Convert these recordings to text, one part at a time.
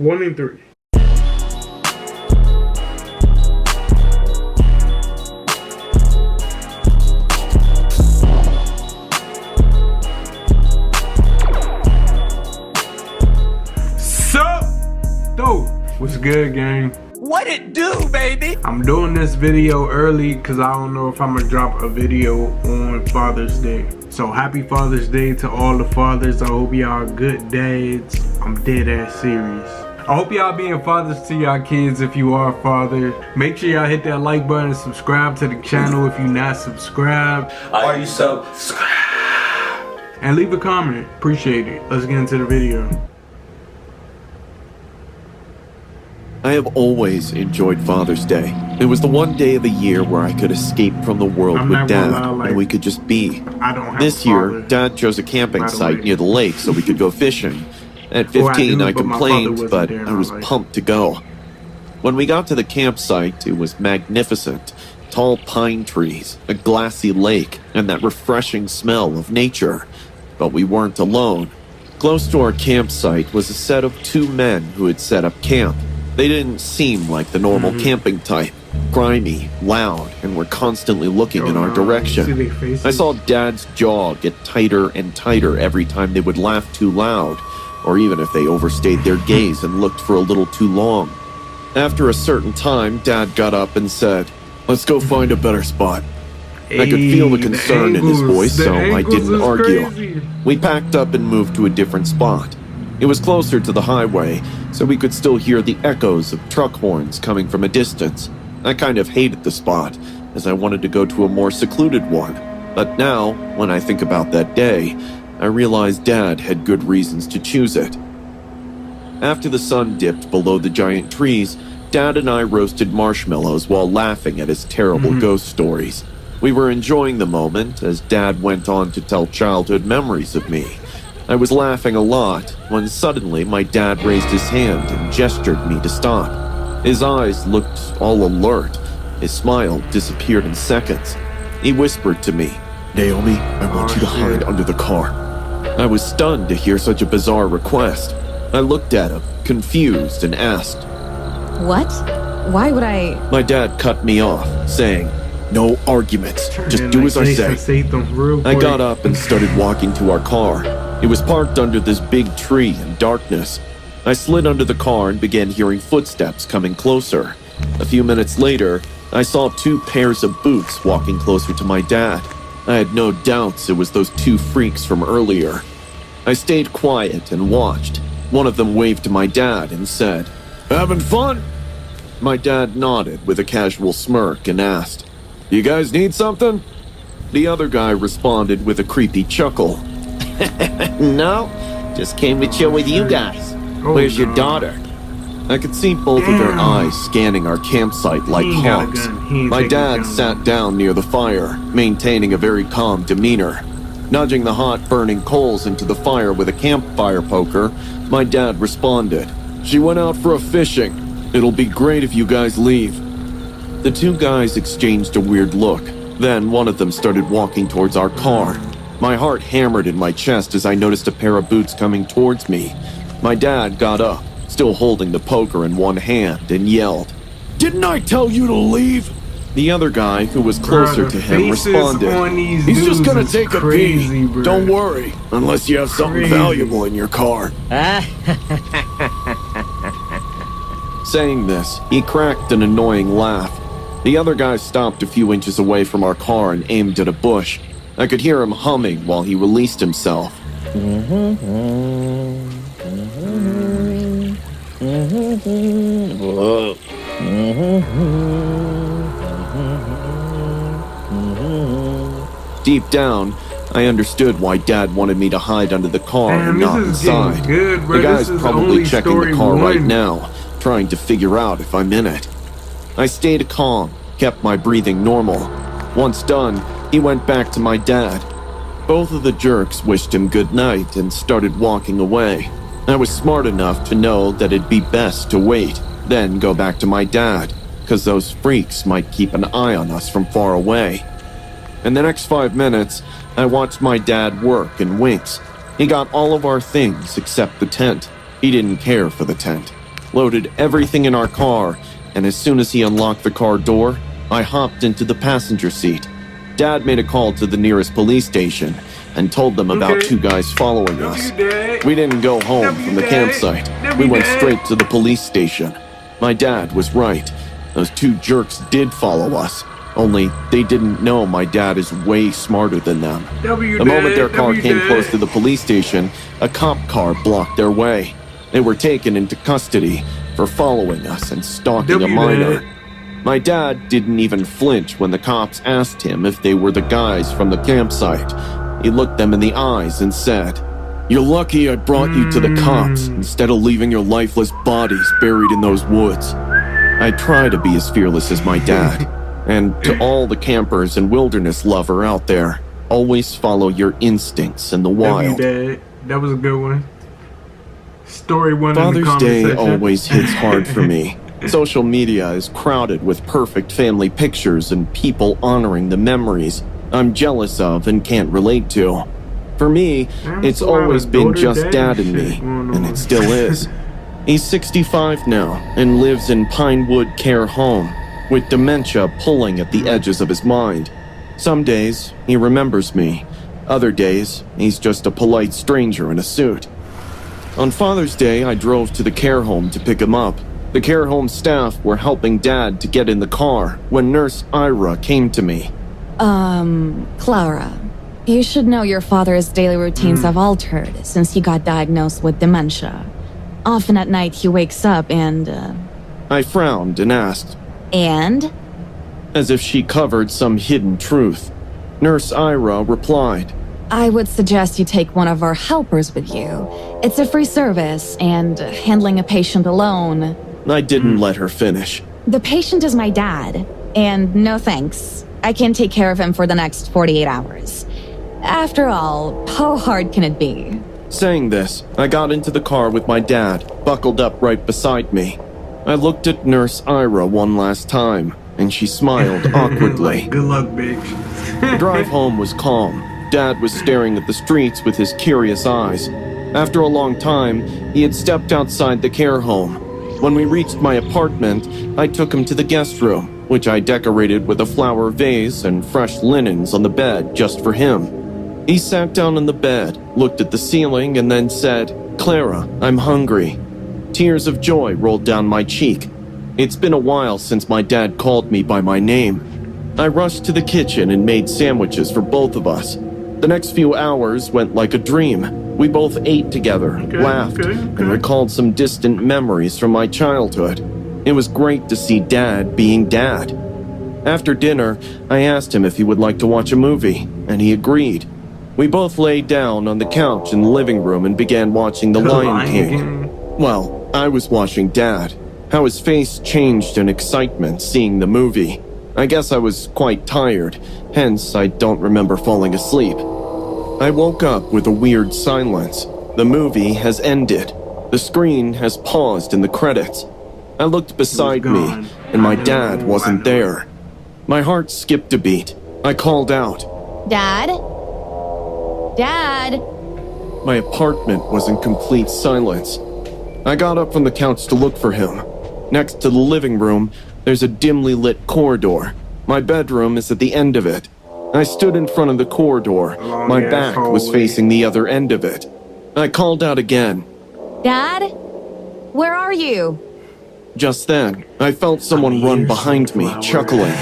1 and 3. What's good, gang? What it do, baby? I'm doing this video early because I don't know if I'm gonna drop a video on Father's Day. So happy Father's Day to all the fathers. I hope y'all good dads. I'm dead ass serious. I hope y'all being fathers to y'all kids if you are a father. Make sure y'all hit that like button and subscribe to the channel if you're not subscribed. Are you subscribed? And leave a comment. Appreciate it. Let's get into the video. I have always enjoyed Father's Day. It was the one day of the year where I could escape from the world with Dad, and we could just be. This year, Dad chose a camping site near the lake so we could go fishing. At 15, I complained, but I was pumped to go. When we got to the campsite, it was magnificent. Tall pine trees, a glassy lake, and that refreshing smell of nature. But we weren't alone. Close to our campsite was a set of 2 men who had set up camp. They didn't seem like the normal camping type. Grimy, loud, and were constantly looking in our direction. I saw Dad's jaw get tighter and tighter every time they would laugh too loud, or even if they overstayed their gaze and looked for a little too long. After a certain time, Dad got up and said, "Let's go find a better spot." I could feel the concern in his voice, so I didn't argue. We packed up and moved to a different spot. It was closer to the highway, so we could still hear the echoes of truck horns coming from a distance. I kind of hated the spot, as I wanted to go to a more secluded one. But now, when I think about that day, I realize Dad had good reasons to choose it. After the sun dipped below the giant trees, Dad and I roasted marshmallows while laughing at his terrible ghost stories. We were enjoying the moment as Dad went on to tell childhood memories of me. I was laughing a lot when suddenly my dad raised his hand and gestured me to stop. His eyes looked all alert. His smile disappeared in seconds. He whispered to me, "Naomi, I want you to hide under the car." I was stunned to hear such a bizarre request. I looked at him, confused, and asked, "What? Why would I?" My dad cut me off, saying, "No arguments. Just do as I say." I got up and started walking to our car. It was parked under this big tree in darkness. I slid under the car and began hearing footsteps coming closer. A few minutes later, I saw 2 pairs of boots walking closer to my dad. I had no doubts it was those 2 freaks from earlier. I stayed quiet and watched. One of them waved to my dad and said, "Having fun?" My dad nodded with a casual smirk and asked, "You guys need something?" The other guy responded with a creepy chuckle. "No, just came to chill with you guys. Where's your daughter?" I could see both of their eyes scanning our campsite like hawks. My dad sat down near the fire, maintaining a very calm demeanor. Nudging the hot burning coals into the fire with a campfire poker, my dad responded, "She went out for a fishing. It'll be great if you guys leave." The 2 guys exchanged a weird look. Then one of them started walking towards our car. My heart hammered in my chest as I noticed a pair of boots coming towards me. My dad got up, still holding the poker in one hand, and yelled, "Didn't I tell you to leave?" The other guy, who was closer to him, responded, "He's just gonna take a pee. Don't worry, unless you have something valuable in your car." Saying this, he cracked an annoying laugh. The other guy stopped a few inches away from our car and aimed at a bush. I could hear him humming while he released himself. Deep down, I understood why Dad wanted me to hide under the car and not inside. The guy's probably checking the car right now, trying to figure out if I'm in it. I stayed calm, kept my breathing normal. Once done, he went back to my dad. Both of the jerks wished him good night and started walking away. I was smart enough to know that it'd be best to wait, then go back to my dad, because those freaks might keep an eye on us from far away. In the next 5 minutes, I watched my dad work in winks. He got all of our things except the tent. He didn't care for the tent. loaded everything in our car, and as soon as he unlocked the car door, I hopped into the passenger seat. Dad made a call to the nearest police station and told them about two guys following us. We didn't go home from the campsite. We went straight to the police station. My dad was right. Those two jerks did follow us. Only they didn't know my dad is way smarter than them. The moment their car came close to the police station, a cop car blocked their way. They were taken into custody for following us and stalking a minor. My dad didn't even flinch when the cops asked him if they were the guys from the campsite. He looked them in the eyes and said, "You're lucky I brought you to the cops instead of leaving your lifeless bodies buried in those woods." I try to be as fearless as my dad. And to all the campers and wilderness lover out there, always follow your instincts in the wild. That was a good one. Story one. Father's Day always hits hard for me. Social media is crowded with perfect family pictures and people honoring the memories I'm jealous of and can't relate to. For me, it's always been just Dad and me, and it still is. He's 65 now and lives in Pinewood Care Home, with dementia pulling at the edges of his mind. Some days, he remembers me. Other days, he's just a polite stranger in a suit. On Father's Day, I drove to the care home to pick him up. The care home staff were helping Dad to get in the car when Nurse Ira came to me. Clara, you should know your father's daily routines have altered since he got diagnosed with dementia. Often at night, he wakes up and, I frowned and asked, "And?" As if she covered some hidden truth. Nurse Ira replied, "I would suggest you take one of our helpers with you. It's a free service, and handling a patient alone..." I didn't let her finish. "The patient is my dad, and no thanks. I can take care of him for the next 48 hours. After all, how hard can it be?" Saying this, I got into the car with my dad, buckled up right beside me. I looked at Nurse Ira one last time, and she smiled awkwardly. Good luck, bitch. The drive home was calm. Dad was staring at the streets with his curious eyes. After a long time, he had stepped outside the care home. When we reached my apartment, I took him to the guest room, which I decorated with a flower vase and fresh linens on the bed just for him. He sat down on the bed, looked at the ceiling, and then said, "Clara, I'm hungry." Tears of joy rolled down my cheek. It's been a while since my dad called me by my name. I rushed to the kitchen and made sandwiches for both of us. The next few hours went like a dream. We both ate together, laughed, and recalled some distant memories from my childhood. It was great to see Dad being Dad. After dinner, I asked him if he would like to watch a movie, and he agreed. We both lay down on the couch in the living room and began watching The Lion King. Well, I was watching Dad. How his face changed in excitement seeing the movie. I guess I was quite tired, hence I don't remember falling asleep. I woke up with a weird silence. The movie has ended. The screen has paused in the credits. I looked beside me, and my dad wasn't there. My heart skipped a beat. I called out, "Dad? Dad?" My apartment was in complete silence. I got up from the couch to look for him. Next to the living room, there's a dimly lit corridor. My bedroom is at the end of it. I stood in front of the corridor. My back was facing the other end of it. I called out again. "Dad? Where are you?" Just then, I felt someone run behind me, chuckling.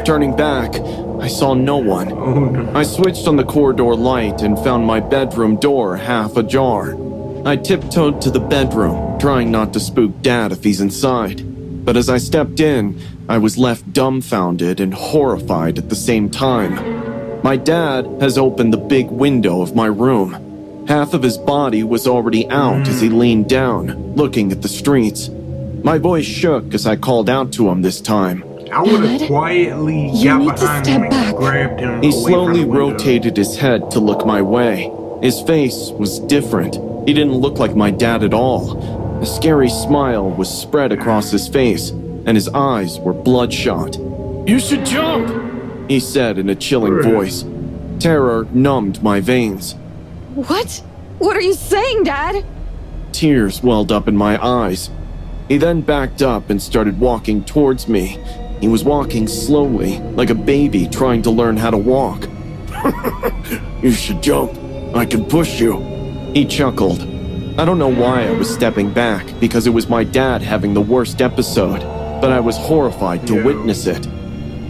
Turning back, I saw no one. I switched on the corridor light and found my bedroom door half ajar. I tiptoed to the bedroom, trying not to spook Dad if he's inside. But as I stepped in, I was left dumbfounded and horrified at the same time. My dad has opened the big window of my room. Half of his body was already out as he leaned down, looking at the streets. My voice shook as I called out to him this time. I would have quietly got behind him and grabbed him. He slowly rotated his head to look my way. His face was different. He didn't look like my dad at all. A scary smile was spread across his face, and his eyes were bloodshot. "You should jump," he said in a chilling voice. Terror numbed my veins. What? What are you saying, Dad?" tears welled up in my eyes. He then backed up and started walking towards me. He was walking slowly, like a baby trying to learn how to walk. You should jump. I can push you. He chuckled. I don't know why I was stepping back, because it was my dad having the worst episode, but I was horrified to witness it.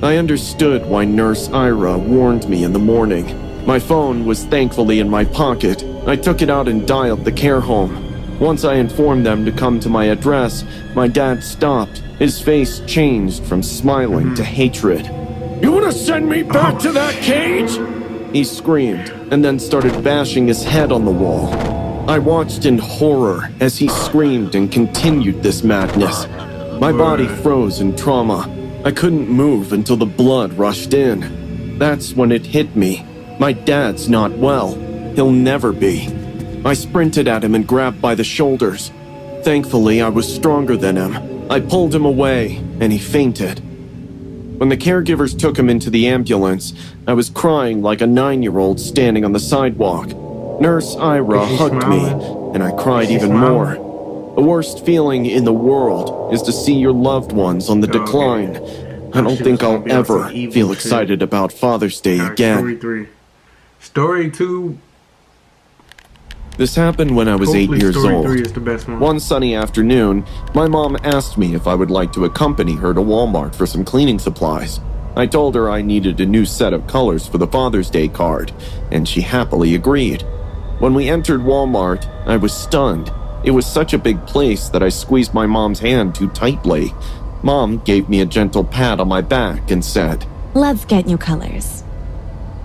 I understood why Nurse Ira warned me in the morning. My phone was thankfully in my pocket. I took it out and dialed the care home. Once I informed them to come to my address, my dad stopped. His face changed from smiling to hatred. You want to send me back to that cage? He screamed, and then started bashing his head on the wall. I watched in horror as he screamed and continued this madness. My body froze in trauma. I couldn't move until the blood rushed in. That's when it hit me. My dad's not well. He'll never be. I sprinted at him and grabbed by the shoulders. Thankfully, I was stronger than him. I pulled him away, and he fainted. When the caregivers took him into the ambulance, I was crying like a 9-year-old standing on the sidewalk. Nurse Ira hugged me, and I cried even more. The worst feeling in the world is to see your loved ones on the decline. I don't think I'll ever feel excited about Father's Day again. Story 3. Story 2. This happened when I was 8 years Story old. 3 is the best one. One sunny afternoon, my mom asked me if I would like to accompany her to Walmart for some cleaning supplies. I told her I needed a new set of colors for the Father's Day card, and she happily agreed. When we entered Walmart, I was stunned. It was such a big place that I squeezed my mom's hand too tightly. Mom gave me a gentle pat on my back and said, Let's get new colors.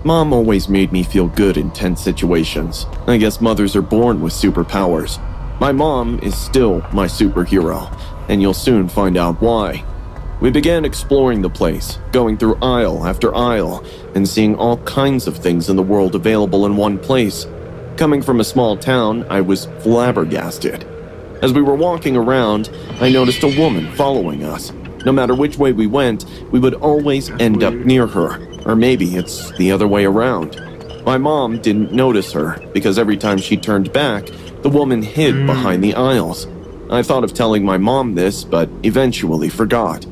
Mom always made me feel good in tense situations. I guess mothers are born with superpowers. My mom is still my superhero, and you'll soon find out why. We began exploring the place, going through aisle after aisle, and seeing all kinds of things in the world available in one place. Coming from a small town, I was flabbergasted. As we were walking around, I noticed a woman following us. No matter which way we went, we would always end up near her. Or maybe it's the other way around. My mom didn't notice her, because every time she turned back, the woman hid behind the aisles. I thought of telling my mom this, but eventually forgot.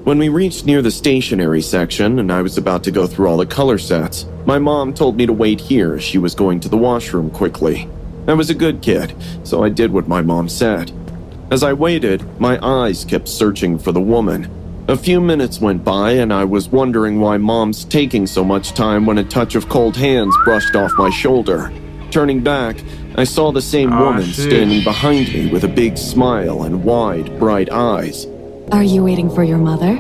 When we reached near the stationery section and I was about to go through all the color sets, my mom told me to wait here as she was going to the washroom quickly. I was a good kid, so I did what my mom said. As I waited, my eyes kept searching for the woman. A few minutes went by and I was wondering why Mom's taking so much time when a touch of cold hands brushed off my shoulder. Turning back, I saw the same woman standing behind me with a big smile and wide, bright eyes. Are you waiting for your mother?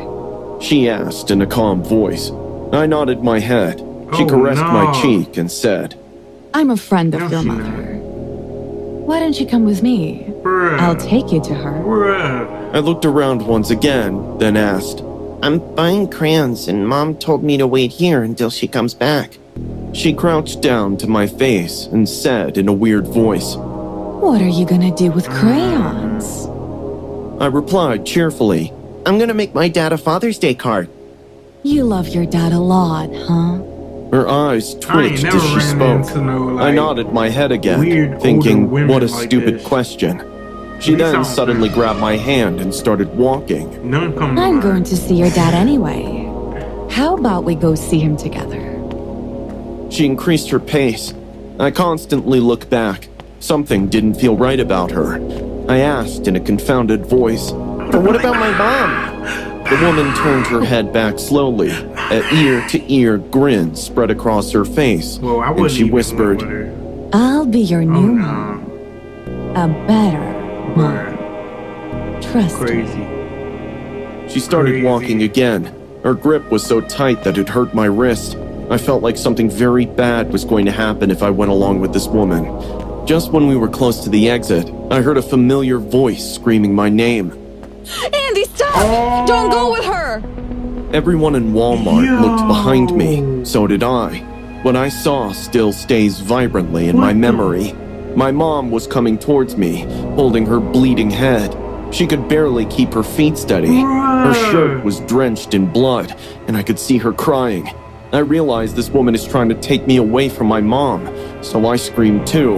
She asked in a calm voice. I nodded my head. She caressed my cheek and said, I'm a friend of your mother. Why don't you come with me? I'll take you to her. I looked around once again, then asked, I'm buying crayons and Mom told me to wait here until she comes back. She crouched down to my face and said in a weird voice, What are you gonna do with crayons? I replied cheerfully, I'm gonna make my dad a Father's Day card. You love your dad a lot, huh? Her eyes twitched as she spoke. I nodded my head again, thinking, what a stupid question. She then suddenly grabbed my hand and started walking. I'm going to see your dad anyway. How about we go see him together? She increased her pace. I constantly looked back. Something didn't feel right about her. I asked in a confounded voice, But what about my mom? The woman turned her head back slowly. An ear-to-ear grin spread across her face, and she whispered, I'll be your new mom. A better mom. Trust me. She started walking again. Her grip was so tight that it hurt my wrist. I felt like something very bad was going to happen if I went along with this woman. Just when we were close to the exit, I heard a familiar voice screaming my name. Andy, stop! Don't go with her! Everyone in Walmart looked behind me, so did I. What I saw still stays vibrantly in my memory. My mom was coming towards me, holding her bleeding head. She could barely keep her feet steady. Her shirt was drenched in blood, and I could see her crying. I realized this woman is trying to take me away from my mom, so I screamed too.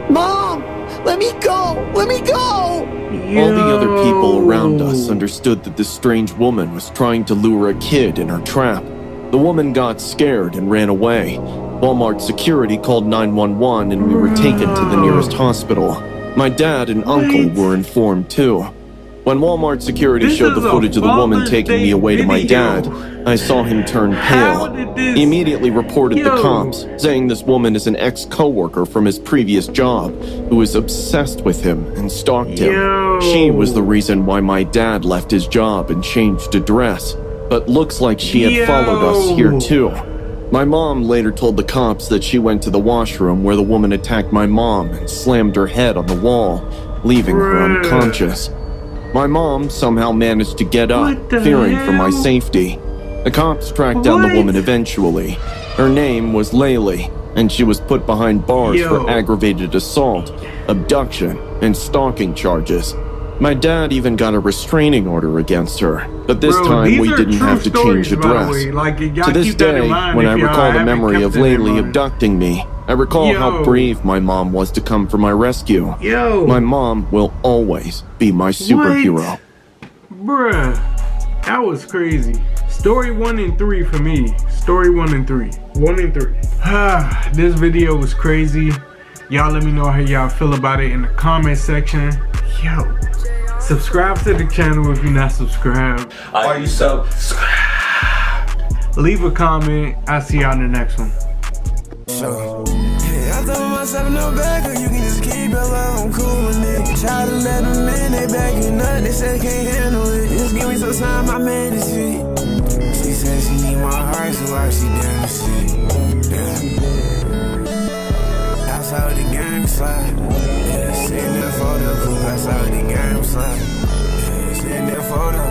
Mom! Let me go! Let me go! All the other people around us understood that this strange woman was trying to lure a kid in her trap. The woman got scared and ran away. Walmart security called 911 and we were taken to the nearest hospital. My dad and uncle were informed too. When Walmart security showed the footage of the woman taking me away to my dad, I saw him turn pale. He immediately reported the cops, saying this woman is an ex-coworker from his previous job who was obsessed with him and stalked him. She was the reason why my dad left his job and changed address, but looks like she had followed us here too. My mom later told the cops that she went to the washroom where the woman attacked my mom and slammed her head on the wall, leaving her unconscious. My mom somehow managed to get up, fearing for my safety. The cops tracked down the woman eventually. Her name was Laylee, and she was put behind bars for aggravated assault, abduction, and stalking charges. My dad even got a restraining order against her, but this time we didn't have to change address. To this day, when I recall the memory of Laylee abducting me, I recall how brave my mom was to come for my rescue. My mom will always be my superhero. Bruh, that was crazy. Story 1 and 3 for me. Story 1 and 3. 1 and 3. This video was crazy. Y'all let me know how y'all feel about it in the comment section. Yo, subscribe to the channel if you're not subscribed. Are you subscribed? Leave a comment. I'll see y'all in the next one. I throw myself no back, or you can just keep your love, I'm cool with it. Try to let them in, they backing up, they say can't handle it. Just give me some time, my man is it. She said she need my heart, so why she down the shit? That's how the game slide. Yeah, sitting there photo, cool, that's how the game slide. Yeah, sitting there photo.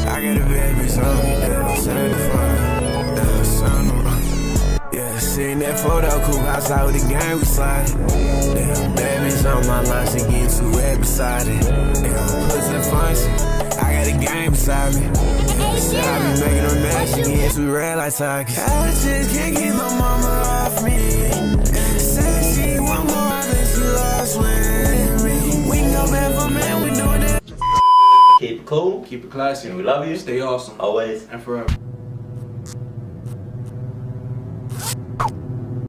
I got a bad bitch on me, yeah, send the photo. Yeah, send the yeah, sitting that photo, cool, outside with the gang we slide. Damn, bad bitch on my line, she getting too red beside it. Damn, puts in function, I got a game beside me. Said I be making her mad, she getting too red like targets. I just can't keep my mama off me. Said she want more than she lost with me. We can go man for man, we doing that. Keep it cool, Keep it classy. and we love you. Stay awesome. Always And forever.